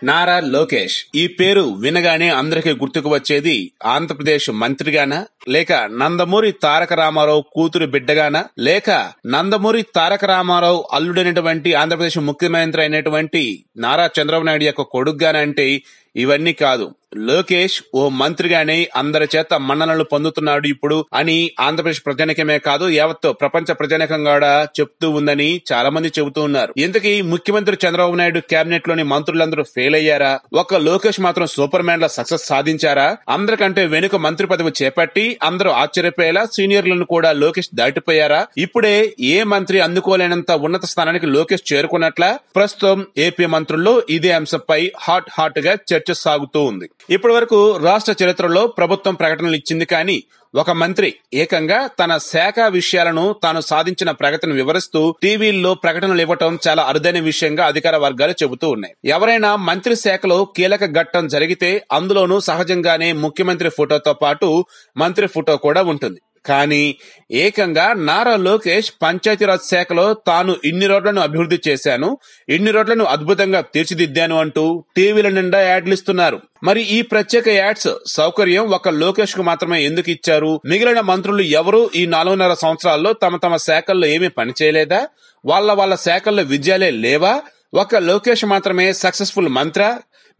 నారా లోకేష్ ఈ పేరు వినగానే అందరికీ గుర్తుకు వచ్చేది ఆంధ్రప్రదేశ్ మంత్రిగానా, లేక నందమూరి తారక రామారావు కూతురు బిడ్డగానా, లేక నందమూరి తారక రామారావు అల్లుడైనటువంటి ఆంధ్రప్రదేశ్ ముఖ్యమంత్రి అయినటువంటి నారా చంద్రబాబు నాయుడు యొక్క కొడుకుగానా అంటే ఇవన్నీ కాదు. లోకేష్ ఓ మంత్రిగానే అందరి చేత మన్ననలు పొందుతున్నాడు ఇప్పుడు అని ఆంధ్రప్రదేశ్ ప్రజానికమే కాదు యావత్ ప్రపంచ ప్రజానికం కూడా చెప్తూ ఉందని చాలా మంది చెబుతూ ఉన్నారు. ఇంతకీ ముఖ్యమంత్రి చంద్రబాబు నాయుడు కేబినెట్ లోని మంత్రులందరూ ఫెయిల్ అయ్యారా? ఒక్క లోకేష్ మాత్రం సూపర్ మ్యాన్ లా సక్సెస్ సాధించారా? అందరికంటే వెనుక మంత్రి పదవి చేపట్టి అందరూ ఆశ్చర్యపోయేలా సీనియర్లను కూడా లోకేష్ దాటిపోయారా? ఇప్పుడే ఏ మంత్రి అందుకోలేనంత ఉన్నత స్థానానికి లోకేష్ చేరుకున్నట్లా? ప్రస్తుతం ఏపీ మంత్రుల్లో ఇదే అంశంపై హాట్ గా చర్చ సాగుతూ ఉంది. ఇప్పటి వరకు రాష్ట్ర చరిత్రలో ప్రభుత్వం ప్రకటనలు ఇచ్చింది, కానీ ఒక మంత్రి ఏకంగా తన శాఖ విషయాలను తాను సాధించిన ప్రగతిని వివరిస్తూ టీవీల్లో ప్రకటనలు ఇవ్వటం చాలా అరుదైన విషయంగా అధికార వర్గాలు చెబుతూ ఉన్నాయి. ఎవరైనా మంత్రి శాఖలో కీలక ఘట్టం జరిగితే అందులోనూ సహజంగానే ముఖ్యమంత్రి ఫోటోతో పాటు మంత్రి ఫోటో కూడా ఉంటుంది. కానీ ఏకంగా నారా లోకేష్ పంచాయతీరాజ్ శాఖలో తాను ఇన్ని రోడ్లను అభివృద్ధి చేశాను, ఇన్ని రోడ్లను అద్భుతంగా తీర్చిదిద్దాను అంటూ టీవీల నిండా యాడ్లు ఇస్తున్నారు. మరి ఈ ప్రత్యేక యాడ్స్ సౌకర్యం ఒక లోకేష్ కు మాత్రమే ఎందుకు ఇచ్చారు? మిగిలిన మంత్రులు ఎవరు ఈ 4.5 సంవత్సరాల్లో తమ శాఖల్లో ఏమీ పని చేయలేదా? వాళ్ళ శాఖల్లో విజయాలే లేవా? ఒక లోకేష్ మాత్రమే సక్సెస్ఫుల్ మంత్రా?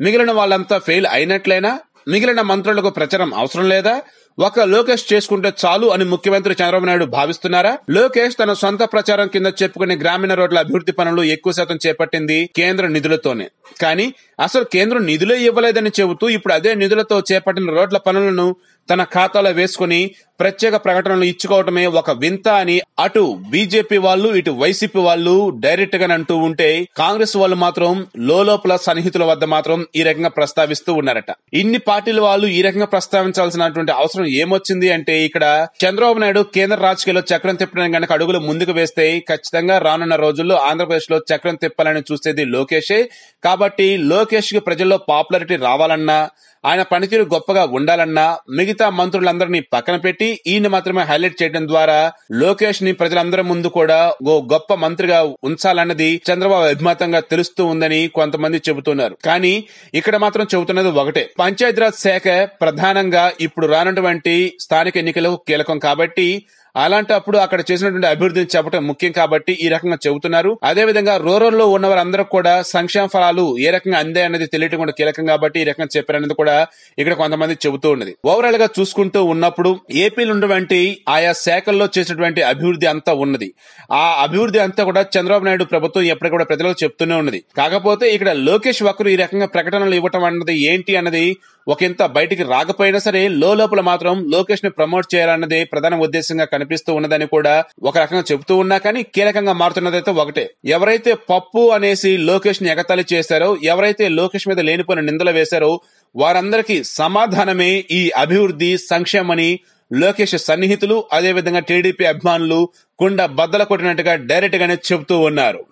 మిగిలిన వాళ్ళంతా ఫెయిల్ అయినట్లేనా? మిగిలిన మంత్రులకు ప్రచారం అవసరం లేదా? ఒక లోకేష్ చేసుకుంటే చాలు అని ముఖ్యమంత్రి చంద్రబాబు నాయుడు భావిస్తున్నారా? లోకేష్ తన సొంత ప్రచారం కింద చెప్పుకునే గ్రామీణ రోడ్ల అభివృద్ధి పనులు ఎక్కువ శాతం చేపట్టింది కేంద్ర నిధులతోనే. కానీ అసలు కేంద్రం నిధులే ఇవ్వలేదని చెబుతూ ఇప్పుడు అదే నిధులతో చేపట్టిన రోడ్ల పనులను తన ఖాతాలో వేసుకుని ప్రత్యేక ప్రకటనలు ఇచ్చుకోవటమే ఒక వింత అని అటు బీజేపీ వాళ్ళు ఇటు వైసీపీ వాళ్ళు డైరెక్ట్ గా అంటూ ఉంటే, కాంగ్రెస్ వాళ్ళు మాత్రం లోపల సన్నిహితుల వద్ద మాత్రం ఈ రకంగా ప్రస్తావిస్తూ ఉన్నారట. ఇన్ని పార్టీల వాళ్ళు ఈ రకంగా ప్రస్తావించాల్సినటువంటి అవసరం ఏమొచ్చింది అంటే, ఇక్కడ చంద్రబాబు నాయుడు కేంద్ర రాజకీయాల్లో చక్రం తిప్పడానికి గనక అడుగులు ముందుకు వేస్తే ఖచ్చితంగా రానున్న రోజుల్లో ఆంధ్రప్రదేశ్ లో చక్రం తిప్పాలని చూసేది లోకేషే. కాబట్టి లోకేష్ కి ప్రజల్లో పాపులారిటీ రావాలన్నా, ఆయన పనితీరు గొప్పగా ఉండాలన్నా మిగతా మంత్రులందరినీ పక్కన పెట్టి ఈయన మాత్రమే హైలైట్ చేయడం ద్వారా లోకేష్ ని ప్రజలందరి ముందు కూడా ఓ గొప్ప మంత్రిగా ఉంచాలన్నది చంద్రబాబు అభిమతంగా తెలుస్తూ ఉందని కొంతమంది చెబుతున్నారు. కానీ ఇక్కడ మాత్రం చెబుతున్నది ఒకటే, పంచాయతీరాజ్ శాఖ ప్రధానంగా ఇప్పుడు రానటువంటి స్థానిక ఎన్నికలకు కీలకం కాబట్టి అలాంటప్పుడు అక్కడ చేసినటువంటి అభివృద్ధిని చెప్పడం ముఖ్యం కాబట్టి ఈ రకంగా చెబుతున్నారు. అదే విధంగా రూరల్ లో ఉన్న వారందరూ కూడా సంక్షేమ ఫలాలు ఏ రకంగా అందాయి అనేది తెలియటం కూడా కీలకం కాబట్టి ఈ రకంగా చెప్పారనేది కూడా ఇక్కడ కొంతమంది చెబుతూ ఉన్నది. ఓవరాల్ గా చూసుకుంటూ ఉన్నప్పుడు ఏపీలో ఉన్నటువంటి ఆయా శాఖల్లో చేసినటువంటి అభివృద్ధి అంతా ఉన్నది. ఆ అభివృద్ధి అంతా కూడా చంద్రబాబు నాయుడు ప్రభుత్వం ఎప్పటికీ కూడా ప్రజలకు చెప్తూనే ఉన్నది. కాకపోతే ఇక్కడ లోకేష్ ఒకరు ఈ రకంగా ప్రకటనలు ఇవ్వటం అన్నది ఏంటి అన్నది ఒకంత బయటికి రాకపోయినా సరే లోపల మాత్రం లోకేష్ ని ప్రమోట్ చేయాలన్నదే ప్రధాన ఉద్దేశంగా కనిపిస్తూ ఉన్నదని కూడా ఒక రకంగా చెబుతూ ఉన్నా, కానీ కీలకంగా మారుతున్నదైతే ఒకటే, ఎవరైతే పప్పు అనేసి లోకేష్ ని ఎగతాళి చేశారో, ఎవరైతే లోకేష్ మీద లేనిపోయిన నిందలు వేశారో వారందరికీ సమాధానమే ఈ అభివృద్ధి సంక్షేమని లోకేష్ సన్నిహితులు అదేవిధంగా టీడీపీ అభిమానులు కుండ బద్దలు కొట్టినట్టుగా డైరెక్ట్ గానే చెబుతూ ఉన్నారు.